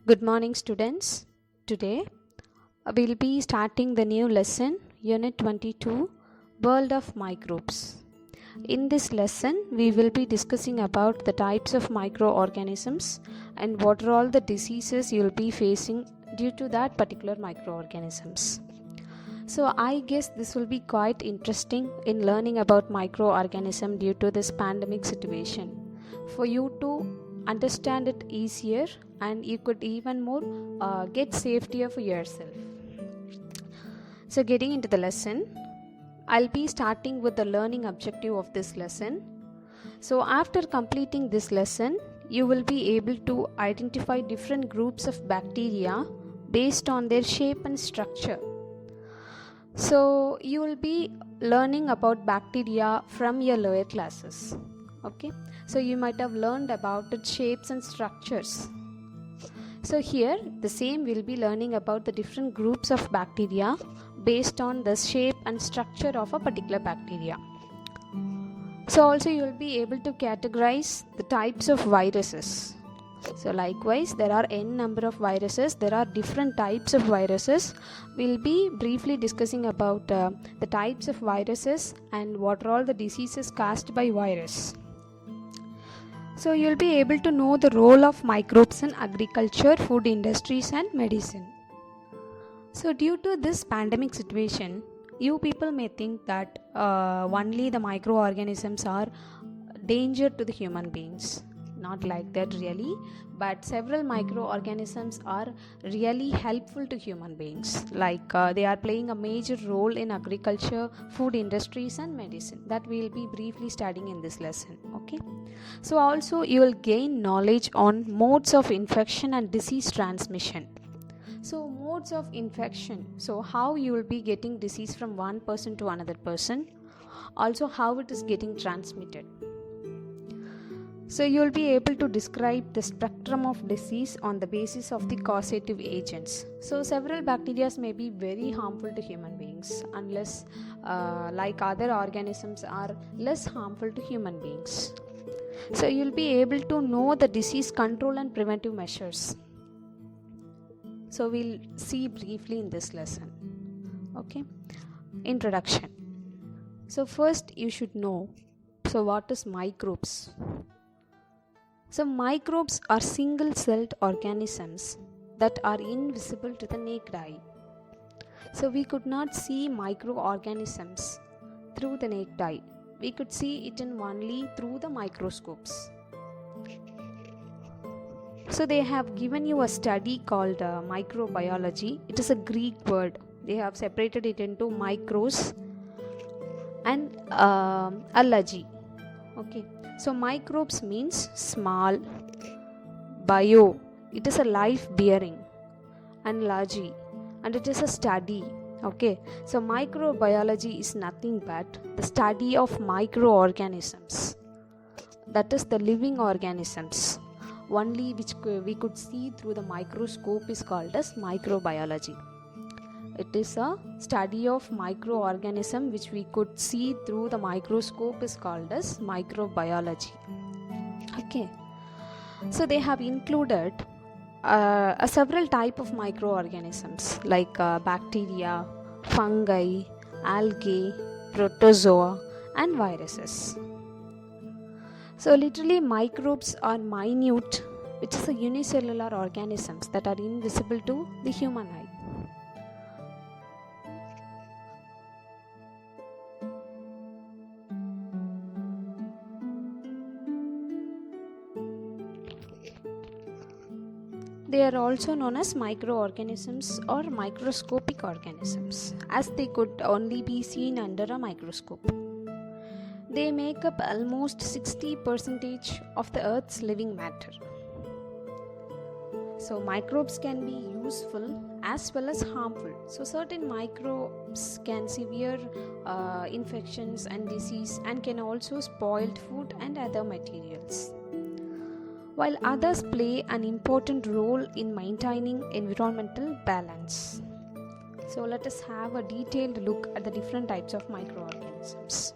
Good morning, students. Today we'll be starting the new lesson, Unit 22, World of Microbes. In this lesson, we will be discussing about the types of microorganisms and what are all the diseases you'll be facing due to that particular microorganisms. So I guess this will be quite interesting in learning about microorganism due to this pandemic situation. For you to understand it easier and you could even more get safetier for yourself. So getting into the lesson, I'll be starting with the learning objective of this lesson. So after completing this lesson, you will be able to identify different groups of bacteria based on their shape and structure. So you will be learning about bacteria from your lower classes. Okay, so you might have learned about its shapes and structures. So here the same will be learning about the different groups of bacteria based on the shape and structure of a particular bacteria. So also you will be able to categorize the types of viruses. So likewise, there are n number of viruses. There are different types of viruses. We'll be briefly discussing about the types of viruses and what are all the diseases caused by virus. So you'll be able to know the role of microbes in agriculture, food industries and medicine. So due to this pandemic situation, you people may think that only the microorganisms are danger to the human beings. Not like that really, but several microorganisms are really helpful to human beings. Like they are playing a major role in agriculture, food industries and medicine. That we will be briefly studying in this lesson. Okay. So also you will gain knowledge on modes of infection and disease transmission. So modes of infection. So how you will be getting disease from one person to another person. Also how it is getting transmitted. So you will be able to describe the spectrum of disease on the basis of the causative agents. So several bacteria may be very harmful to human beings unless like other organisms are less harmful to human beings. So you will be able to know the disease control and preventive measures. So we'll see briefly in this lesson. Okay. Introduction. So first you should know, so what is microbes? So microbes are single-celled organisms that are invisible to the naked eye. So we could not see microorganisms through the naked eye. We could see it in only through the microscopes. So they have given you a study called microbiology. It is a Greek word. They have separated it into micros and allergy. Okay. So microbes means small, bio, it is a life bearing, and logy, and it is a study. Okay, so microbiology is nothing but the study of microorganisms, that is the living organisms, only which we could see through the microscope is called as microbiology. It is a study of microorganism which we could see through the microscope is called as microbiology. Okay. So they have included several type of microorganisms like bacteria, fungi, algae, protozoa and viruses. So literally microbes are minute, which is a unicellular organisms that are invisible to the human eye. They are also known as microorganisms or microscopic organisms, as they could only be seen under a microscope. They make up almost 60% of the Earth's living matter. So microbes can be useful as well as harmful. So certain microbes can severe infections and disease and can also spoil food and other materials, while others play an important role in maintaining environmental balance. So let us have a detailed look at the different types of microorganisms.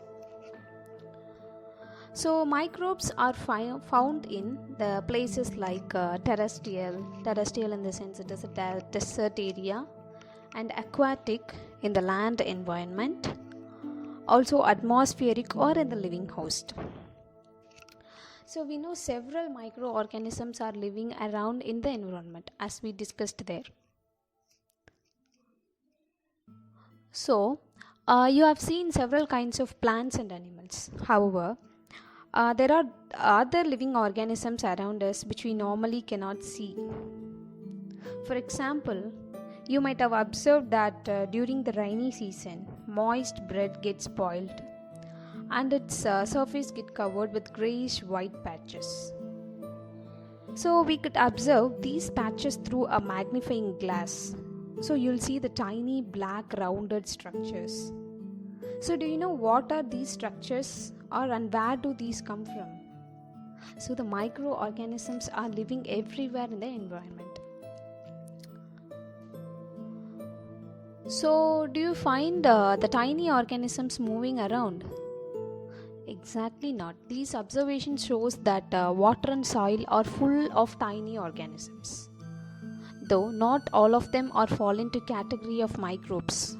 So microbes are found in the places like terrestrial in the sense it is a desert area, and aquatic in the land environment, also atmospheric or in the living host. So we know several microorganisms are living around in the environment as we discussed there. So you have seen several kinds of plants and animals. However, there are other living organisms around us which we normally cannot see. For example, you might have observed that during the rainy season, moist bread gets spoiled and its surface get covered with grayish white patches. So we could observe these patches through a magnifying glass. So you'll see the tiny black rounded structures. So do you know what are these structures and where do these come from? So the microorganisms are living everywhere in the environment. So do you find the tiny organisms moving around? Exactly not. These observations shows that water and soil are full of tiny organisms, though not all of them are fall into category of microbes.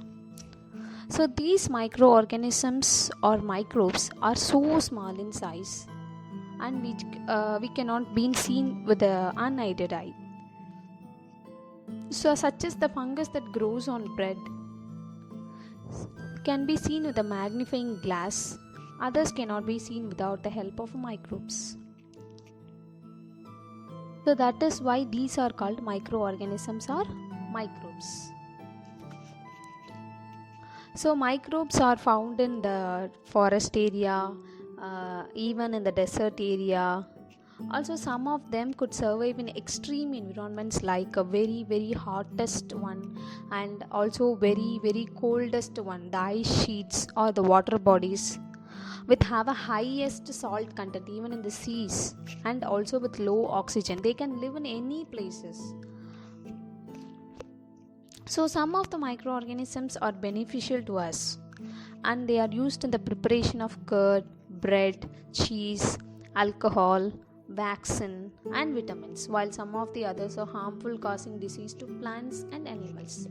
So these microorganisms or microbes are so small in size and we cannot be seen with the unaided eye. So such as the fungus that grows on bread can be seen with a magnifying glass. Others cannot be seen without the help of microbes. So that is why these are called microorganisms or microbes. So microbes are found in the forest area, even in the desert area. Also some of them could survive in extreme environments like a very very hottest one and also very very coldest one, the ice sheets or the water bodies, which have a highest salt content even in the seas, and also with low oxygen. They can live in any places. So some of the microorganisms are beneficial to us and they are used in the preparation of curd, bread, cheese, alcohol, vaccine and vitamins, while some of the others are harmful, causing disease to plants and animals,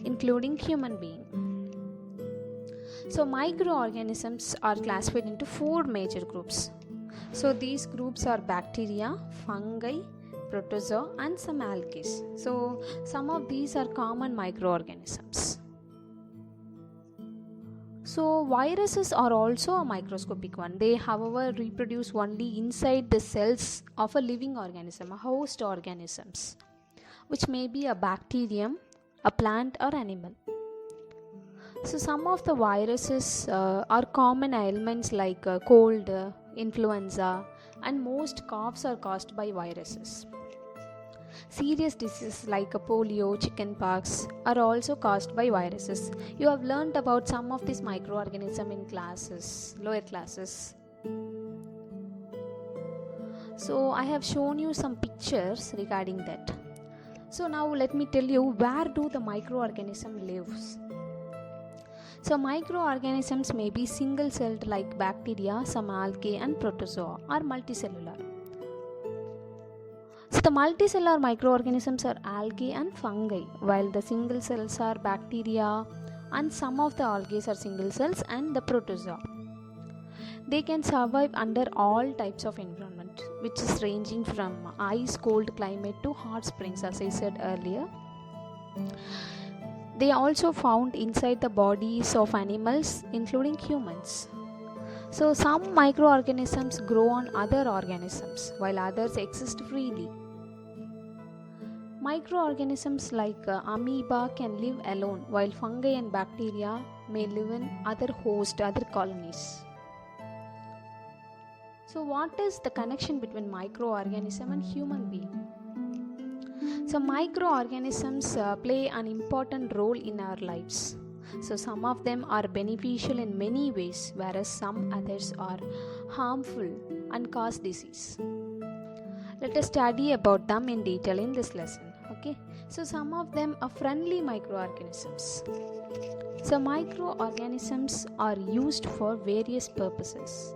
including human beings. So microorganisms are classified into 4 major groups. So these groups are bacteria, fungi, protozoa and some algae. So some of these are common microorganisms. So viruses are also a microscopic one. They however reproduce only inside the cells of a living organism, a host organisms, which may be a bacterium, a plant or animal. So some of the viruses are common ailments like cold, influenza, and most coughs are caused by viruses. Serious diseases like polio, chickenpox are also caused by viruses. You have learnt about some of these microorganisms in classes, lower classes. So I have shown you some pictures regarding that. So now let me tell you, where do the microorganism lives? So microorganisms may be single-celled like bacteria, some algae and protozoa, or multicellular. So the multicellular microorganisms are algae and fungi, while the single cells are bacteria and some of the algae are single cells and the protozoa. They can survive under all types of environment, which is ranging from ice cold climate to hot springs, as I said earlier. They are also found inside the bodies of animals, including humans. So some microorganisms grow on other organisms, while others exist freely. Microorganisms like amoeba can live alone, while fungi and bacteria may live in other hosts, other colonies. So what is the connection between microorganism and human being? So microorganisms play an important role in our lives. So some of them are beneficial in many ways, whereas some others are harmful and cause disease. Let us study about them in detail in this lesson. Okay. So some of them are friendly microorganisms. So microorganisms are used for various purposes.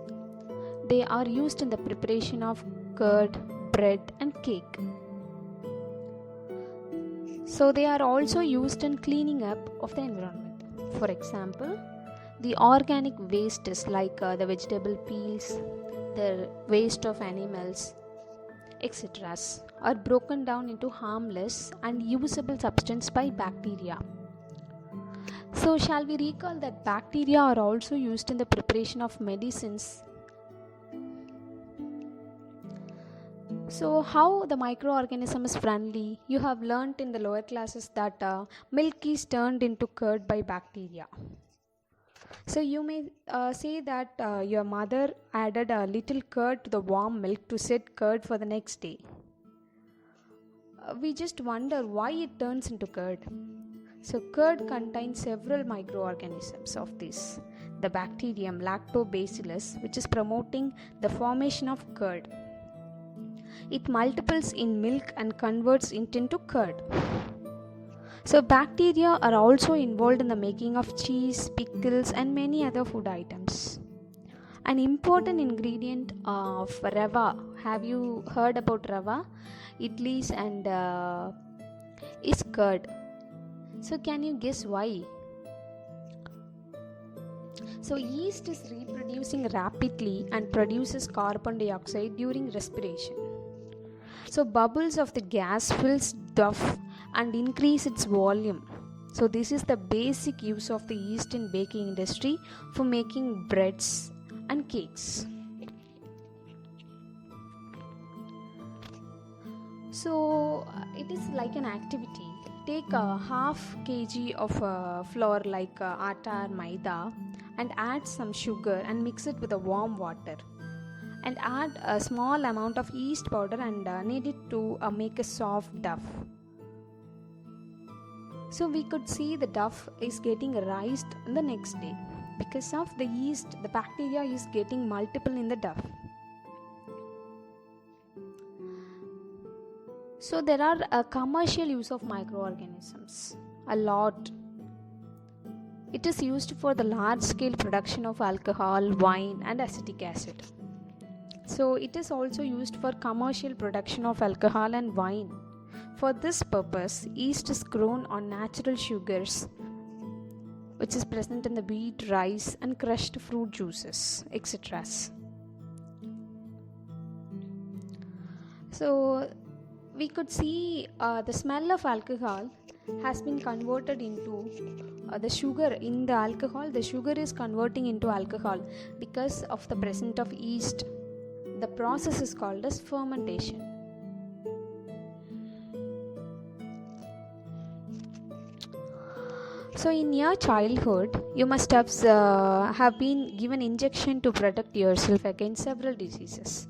They are used in the preparation of curd, bread, and cake. So they are also used in cleaning up of the environment. For example, the organic wastes like the vegetable peels, the waste of animals, etc., are broken down into harmless and usable substance by bacteria. So shall we recall that bacteria are also used in the preparation of medicines? So how the microorganism is friendly? You have learnt in the lower classes that milk is turned into curd by bacteria. So you may say that your mother added a little curd to the warm milk to set curd for the next day. We just wonder why it turns into curd. So curd contains several microorganisms of this. The bacterium Lactobacillus, which is promoting the formation of curd. It multiples in milk and converts it into curd. So bacteria are also involved in the making of cheese, pickles, and many other food items. An important ingredient of rava. Have you heard about rava? Idlis and is curd. So can you guess why? So yeast is reproducing rapidly and produces carbon dioxide during respiration. So bubbles of the gas fills duff and increase its volume. So this is the basic use of the yeast in baking industry for making breads and cakes. So it is like an activity. Take a half kg of flour like atta or maida and add some sugar and mix it with a warm water. And add a small amount of yeast powder and knead it to make a soft dough. So we could see the dough is getting raised the next day. Because of the yeast, the bacteria is getting multiple in the dough. So there are a commercial use of microorganisms, a lot. It is used for the large scale production of alcohol, wine and acetic acid. So it is also used for commercial production of alcohol and wine. For this purpose, yeast is grown on natural sugars, which is present in the wheat, rice and crushed fruit juices, etc. So we could see the smell of alcohol has been converted into the sugar in the alcohol. The sugar is converting into alcohol because of the presence of yeast. The process is called as fermentation. So in your childhood, you must have been given injection to protect yourself against several diseases.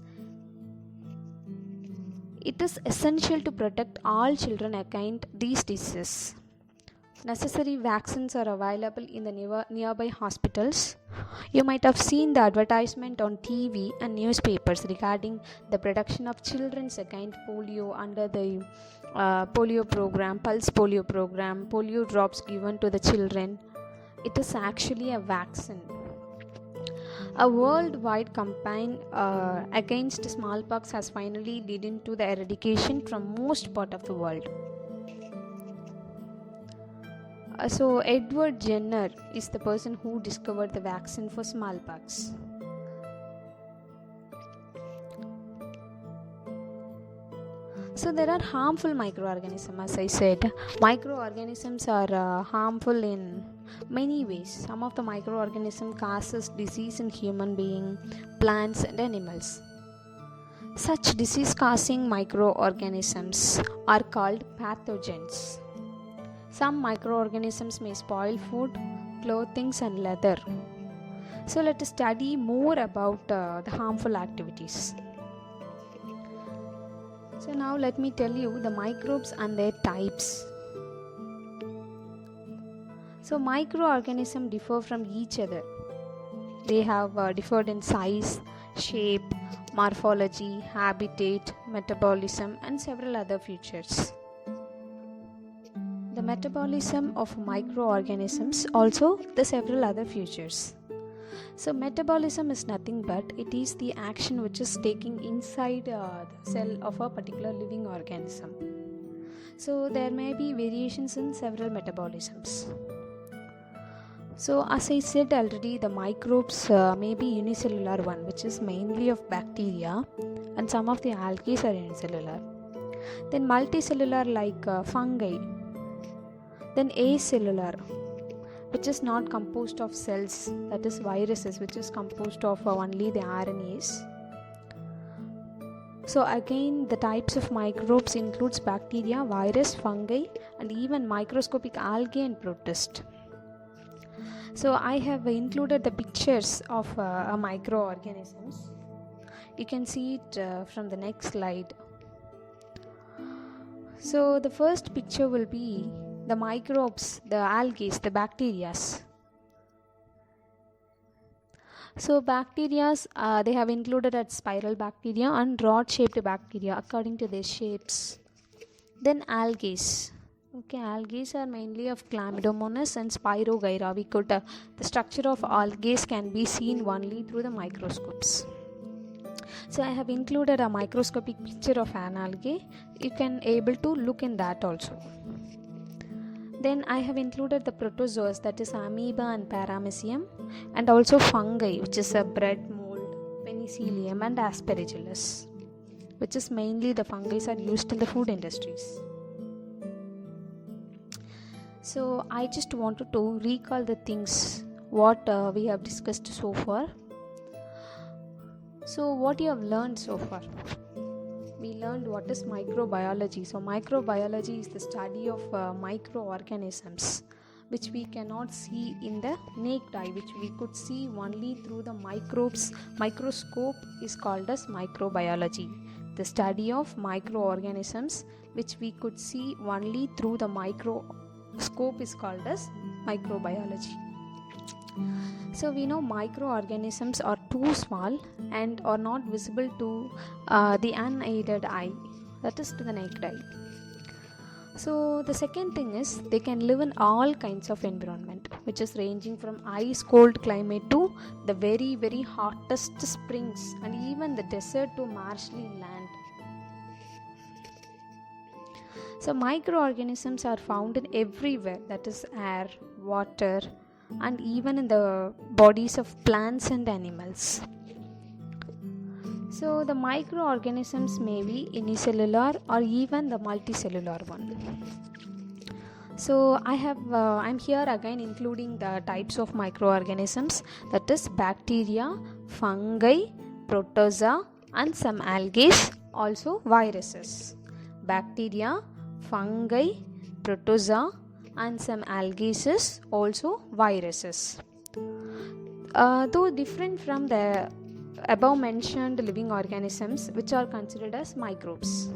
It is essential to protect all children against these diseases. Necessary vaccines are available in the nearby hospitals. You might have seen the advertisement on TV and newspapers regarding the protection of children against polio under the polio program, pulse polio program, polio drops given to the children. It is actually a vaccine. A worldwide campaign against smallpox has finally led into the eradication from most part of the world. So Edward Jenner is the person who discovered the vaccine for smallpox. So there are harmful microorganisms, as I said. Microorganisms are harmful in many ways. Some of the microorganisms causes disease in human beings, plants and animals. Such disease-causing microorganisms are called pathogens. Some microorganisms may spoil food, clothing and leather. So let us study more about the harmful activities. So now let me tell you the microbes and their types. So microorganisms differ from each other. They have differed in size, shape, morphology, habitat, metabolism and several other features. The metabolism of microorganisms also the several other features. So metabolism is nothing but it is the action which is taking inside the cell of a particular living organism. So there may be variations in several metabolisms. So as I said already, the microbes may be unicellular one, which is mainly of bacteria, and some of the algae are unicellular. Then multicellular like fungi. Then acellular, which is not composed of cells, that is viruses, which is composed of only the RNAs. So again, the types of microbes includes bacteria, virus, fungi, and even microscopic algae and protist. So I have included the pictures of microorganisms. You can see it from the next slide. So the first picture will be the microbes, the algae, the bacteria. So bacteria, they have included as spiral bacteria and rod-shaped bacteria according to their shapes. Then algae. Okay, algae are mainly of Chlamydomonas and Spirogyra. The structure of algae can be seen only through the microscopes. So I have included a microscopic picture of an algae. You can able to look in that also. Then I have included the protozoas, that is amoeba and paramecium, and also fungi, which is a bread mold, penicillium and aspergillus, which is mainly the fungi are used in the food industries. So I just wanted to recall the things what we have discussed so far. So what you have learned so far? We learned what is microbiology. So microbiology is the study of microorganisms which we cannot see in the naked eye, which we could see only through the microbes. Microscope is called as microbiology. The study of microorganisms which we could see only through the microscope is called as microbiology. So we know microorganisms are too small and are not visible to the unaided eye, that is to the naked eye. So the second thing is they can live in all kinds of environment, which is ranging from ice cold climate to the very very hottest springs and even the desert to marshy land. So microorganisms are found in everywhere, that is air, water, and even in the bodies of plants and animals. So the microorganisms may be unicellular or even the multicellular one. So I'm here again including the types of microorganisms, that is bacteria, fungi, protozoa and some algae, also viruses. Bacteria, fungi, protozoa and some algae is also viruses. Though different from the above mentioned living organisms which are considered as microbes.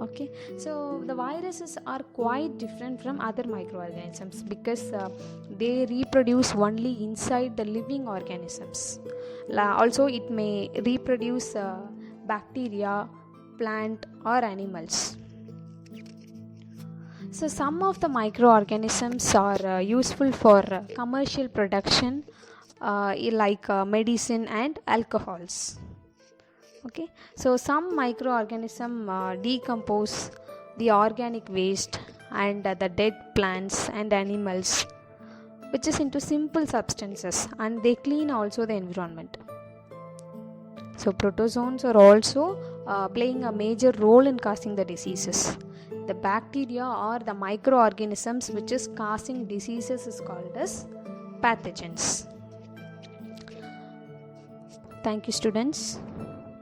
Okay, so the viruses are quite different from other microorganisms because they reproduce only inside the living organisms. Also it may reproduce bacteria, plant or animals. So some of the microorganisms are useful for commercial production like medicine and alcohols. Okay, so some microorganisms decompose the organic waste and the dead plants and animals, which is into simple substances, and they clean also the environment. So protozoans are also playing a major role in causing the diseases. The bacteria or the microorganisms which is causing diseases is called as pathogens. Thank you, students.